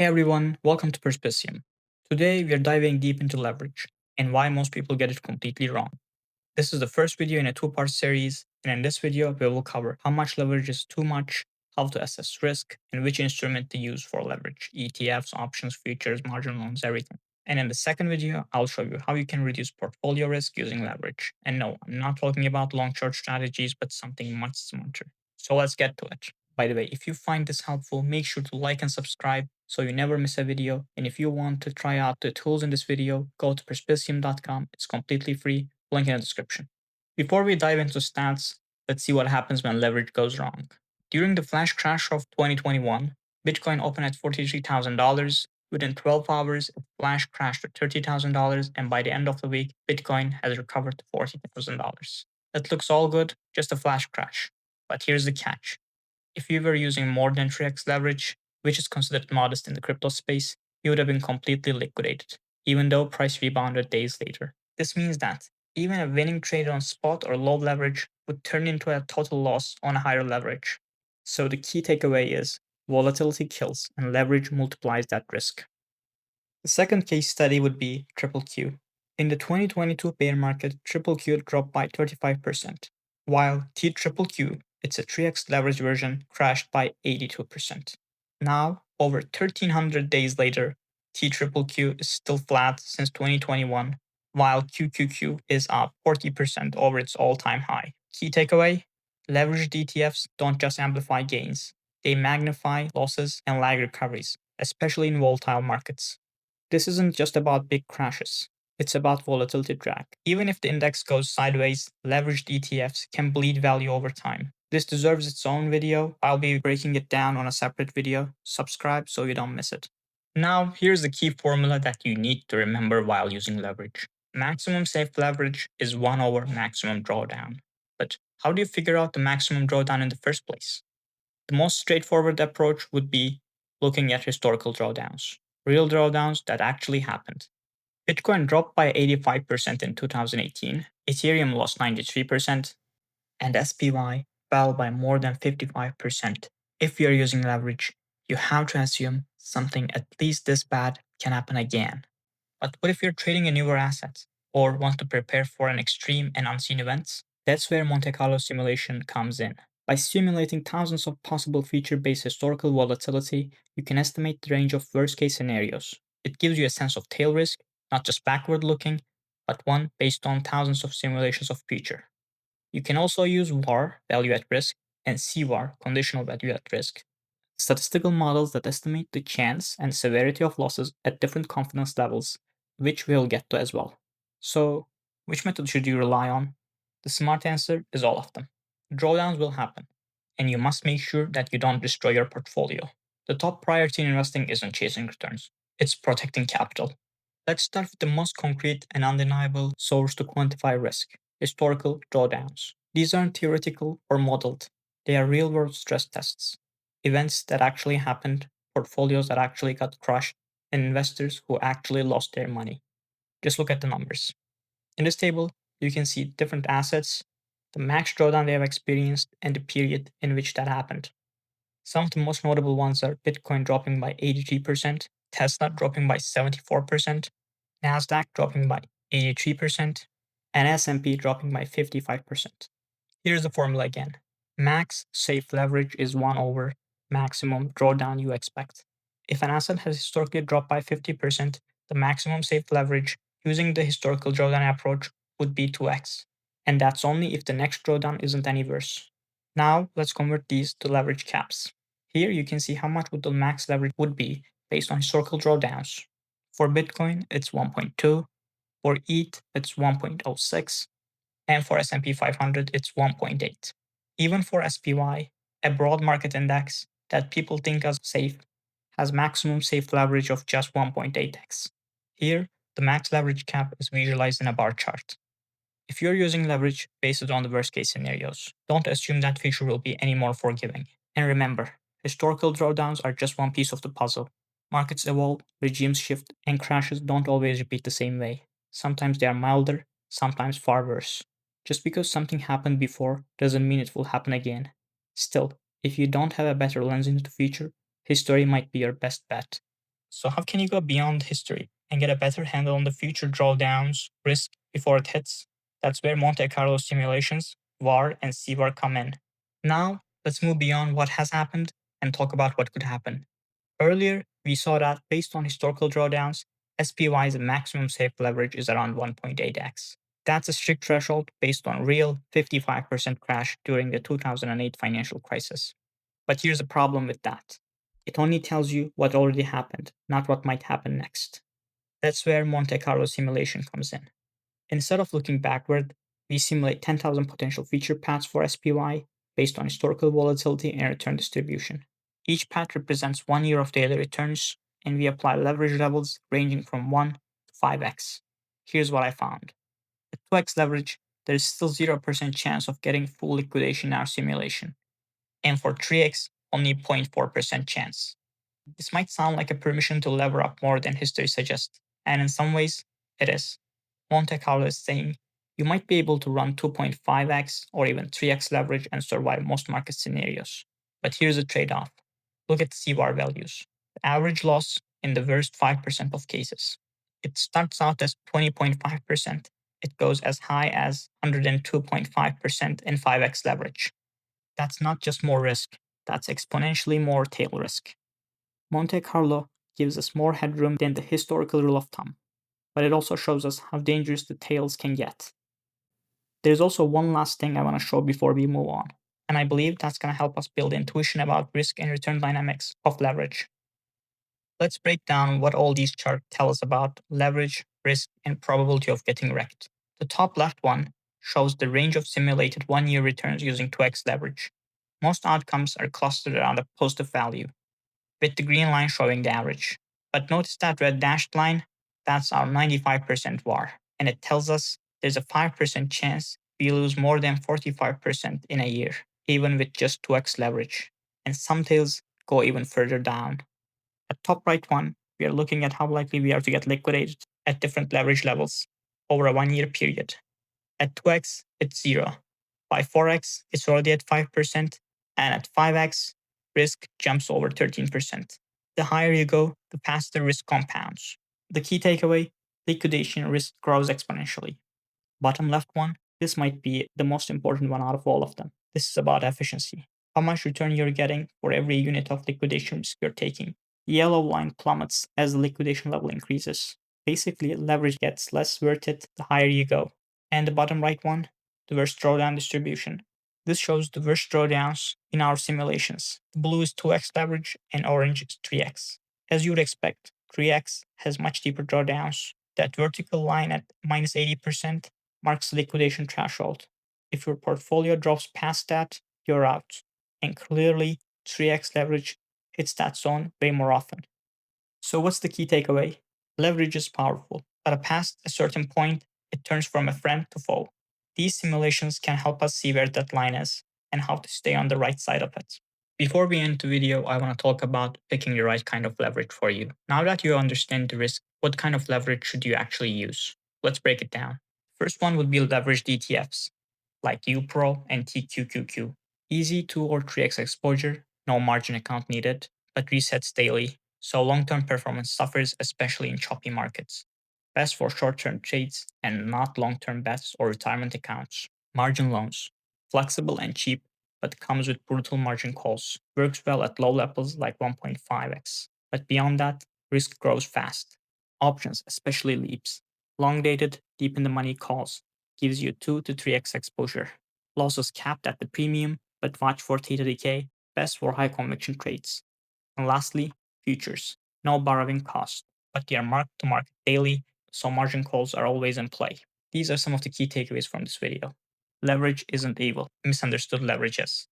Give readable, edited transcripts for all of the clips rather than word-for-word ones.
Hey everyone, welcome to Perspicium. Today we are diving deep into leverage and why most people get it completely wrong. This is the first video in a two-part series, and in this video we will cover how much leverage is too much, how to assess risk, and which instrument to use for leverage: ETFs, options, futures, margin loans, everything. And in the second video, I'll show you how you can reduce portfolio risk using leverage. And no, I'm not talking about long-short strategies, but something much smarter. So let's get to it. By the way, if you find this helpful, make sure to like and subscribe so you never miss a video. And if you want to try out the tools in this video, go to perspicium.com. It's completely free. Link in the description. Before we dive into stats, let's see what happens when leverage goes wrong. During the flash crash of 2021, Bitcoin opened at $43,000. Within 12 hours, it flash crashed to $30,000, and by the end of the week, Bitcoin has recovered to $40,000. It looks all good, just a flash crash. But here's the catch. If you were using more than 3x leverage, which is considered modest in the crypto space, you would have been completely liquidated, even though price rebounded days later. This means that even a winning trade on spot or low leverage would turn into a total loss on higher leverage. So the key takeaway is volatility kills and leverage multiplies that risk. The second case study would be Triple Q. In the 2022 bear market, Triple Q dropped by 35%, while T Triple Q, it's a 3x leverage version, crashed by 82%. Now, over 1300 days later, T Triple Q is still flat since 2021, while QQQ is up 40% over its all-time high. Key takeaway: leveraged ETFs don't just amplify gains, they magnify losses and lag recoveries, especially in volatile markets. This isn't just about big crashes. It's about volatility drag. Even if the index goes sideways, leveraged ETFs can bleed value over time. This deserves its own video. I'll be breaking it down on a separate video. Subscribe so you don't miss it. Now, here's the key formula that you need to remember while using leverage. Maximum safe leverage is 1 over maximum drawdown. But how do you figure out the maximum drawdown in the first place? The most straightforward approach would be looking at historical drawdowns, real drawdowns that actually happened. Bitcoin dropped by 85% in 2018, Ethereum lost 93%, and SPY fell by more than 55%. If you're using leverage, you have to assume something at least this bad can happen again. But what if you're trading a newer asset or want to prepare for an extreme and unseen events? That's where Monte Carlo simulation comes in. By simulating thousands of possible feature-based historical volatility, you can estimate the range of worst-case scenarios. It gives you a sense of tail risk, not just backward-looking, but one based on thousands of simulations of future. You can also use VAR, value at risk, and CVAR, conditional value at risk, statistical models that estimate the chance and severity of losses at different confidence levels, which we'll get to as well. So, which method should you rely on? The smart answer is all of them. Drawdowns will happen, and you must make sure that you don't destroy your portfolio. The top priority in investing isn't chasing returns, it's protecting capital. Let's start with the most concrete and undeniable source to quantify risk: historical drawdowns. These aren't theoretical or modeled, they are real world stress tests. Events that actually happened, portfolios that actually got crushed, and investors who actually lost their money. Just look at the numbers. In this table, you can see different assets, the max drawdown they have experienced, and the period in which that happened. Some of the most notable ones are Bitcoin dropping by 83%, Tesla dropping by 74%, Nasdaq dropping by 83%, and S&P dropping by 55%. Here's the formula again. Max safe leverage is 1 over maximum drawdown you expect. If an asset has historically dropped by 50%, the maximum safe leverage using the historical drawdown approach would be 2x. And that's only if the next drawdown isn't any worse. Now, let's convert these to leverage caps. Here you can see how much would the max leverage would be based on historical drawdowns. For Bitcoin, it's 1.2. For ETH, it's 1.06. And for S&P 500, it's 1.8. Even for SPY, a broad market index that people think as safe, has maximum safe leverage of just 1.8x. Here, the max leverage cap is visualized in a bar chart. If you're using leverage based on the worst case scenarios, don't assume that future will be any more forgiving. And remember, historical drawdowns are just one piece of the puzzle. Markets evolve, regimes shift, and crashes don't always repeat the same way. Sometimes they are milder, sometimes far worse. Just because something happened before doesn't mean it will happen again. Still, if you don't have a better lens into the future, history might be your best bet. So how can you go beyond history and get a better handle on the future drawdowns risk before it hits? That's where Monte Carlo simulations, VAR, and CVAR come in. Now, let's move beyond what has happened and talk about what could happen. Earlier, we saw that based on historical drawdowns, SPY's maximum safe leverage is around 1.8x. That's a strict threshold based on real 55% crash during the 2008 financial crisis. But here's the problem with that. It only tells you what already happened, not what might happen next. That's where Monte Carlo simulation comes in. Instead of looking backward, we simulate 10,000 potential future paths for SPY based on historical volatility and return distribution. Each path represents 1 year of daily returns, and we apply leverage levels ranging from 1 to 5x. Here's what I found. At 2x leverage, there is still 0% chance of getting full liquidation in our simulation, and for 3x, only 0.4% chance. This might sound like a permission to lever up more than history suggests, and in some ways, it is. Monte Carlo is saying you might be able to run 2.5x or even 3x leverage and survive most market scenarios. But here's a trade off. Look at CVAR values. The average loss in the worst 5% of cases. It starts out as 20.5%. It goes as high as 102.5% in 5x leverage. That's not just more risk, that's exponentially more tail risk. Monte Carlo gives us more headroom than the historical rule of thumb, but it also shows us how dangerous the tails can get. There's also one last thing I want to show before we move on, and I believe that's going to help us build intuition about risk and return dynamics of leverage. Let's break down what all these charts tell us about leverage, risk, and probability of getting wrecked. The top left one shows the range of simulated 1 year returns using 2x leverage. Most outcomes are clustered around a positive value, with the green line showing the average. But notice that red dashed line, that's our 95% VAR, and it tells us there's a 5% chance we lose more than 45% in a year, even with just 2x leverage. And some tails go even further down. At top right one, we are looking at how likely we are to get liquidated at different leverage levels over a 1 year period. At 2x, it's 0. By 4x, it's already at 5%, and at 5x, risk jumps over 13%. The higher you go, the faster risk compounds. The key takeaway, liquidation risk grows exponentially. Bottom left one, this might be the most important one out of all of them. This is about efficiency. How much return you're getting for every unit of liquidation risk you're taking. The yellow line plummets as the liquidation level increases. Basically, leverage gets less worth it the higher you go. And the bottom right one, the worst drawdown distribution. This shows the worst drawdowns in our simulations. The blue is 2x leverage and orange is 3x. As you would expect, 3x has much deeper drawdowns. That vertical line at minus 80% marks the liquidation threshold. If your portfolio drops past that, you're out. And clearly, 3x leverage hits that zone way more often. So, what's the key takeaway? Leverage is powerful, but past a certain point, it turns from a friend to foe. These simulations can help us see where that line is and how to stay on the right side of it. Before we end the video, I want to talk about picking the right kind of leverage for you. Now that you understand the risk, what kind of leverage should you actually use? Let's break it down. First one would be leveraged ETFs, like UPRO and TQQQ. Easy 2 or 3x exposure, no margin account needed, but resets daily, so long-term performance suffers, especially in choppy markets. Best for short-term trades and not long-term bets or retirement accounts. Margin loans, flexible and cheap, but comes with brutal margin calls. Works well at low levels like 1.5x, but beyond that, risk grows fast. Options, especially leaps, long-dated, deep in the money calls, gives you 2 to 3x exposure. Losses capped at the premium, but watch for theta decay, best for high conviction trades. And lastly, futures. No borrowing cost, but they are marked to market daily, so margin calls are always in play. These are some of the key takeaways from this video. Leverage isn't evil, misunderstood leverage is.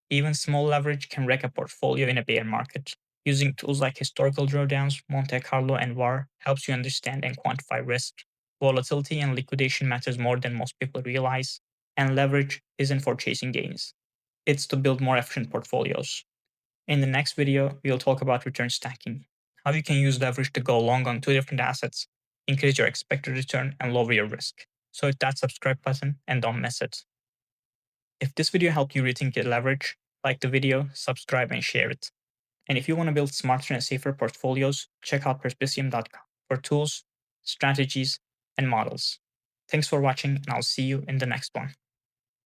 Even small leverage can wreck a portfolio in a bear market. Using tools like historical drawdowns, Monte Carlo, and VAR helps you understand and quantify risk. Volatility and liquidation matters more than most people realize, and leverage isn't for chasing gains. It's to build more efficient portfolios. In the next video, we'll talk about return stacking, how you can use leverage to go long on 2 different assets, increase your expected return, and lower your risk. So hit that subscribe button and don't miss it. If this video helped you rethink your leverage, like the video, subscribe, and share it. And if you want to build smarter and safer portfolios, check out perspicium.com for tools, strategies, and models. Thanks for watching, and I'll see you in the next one.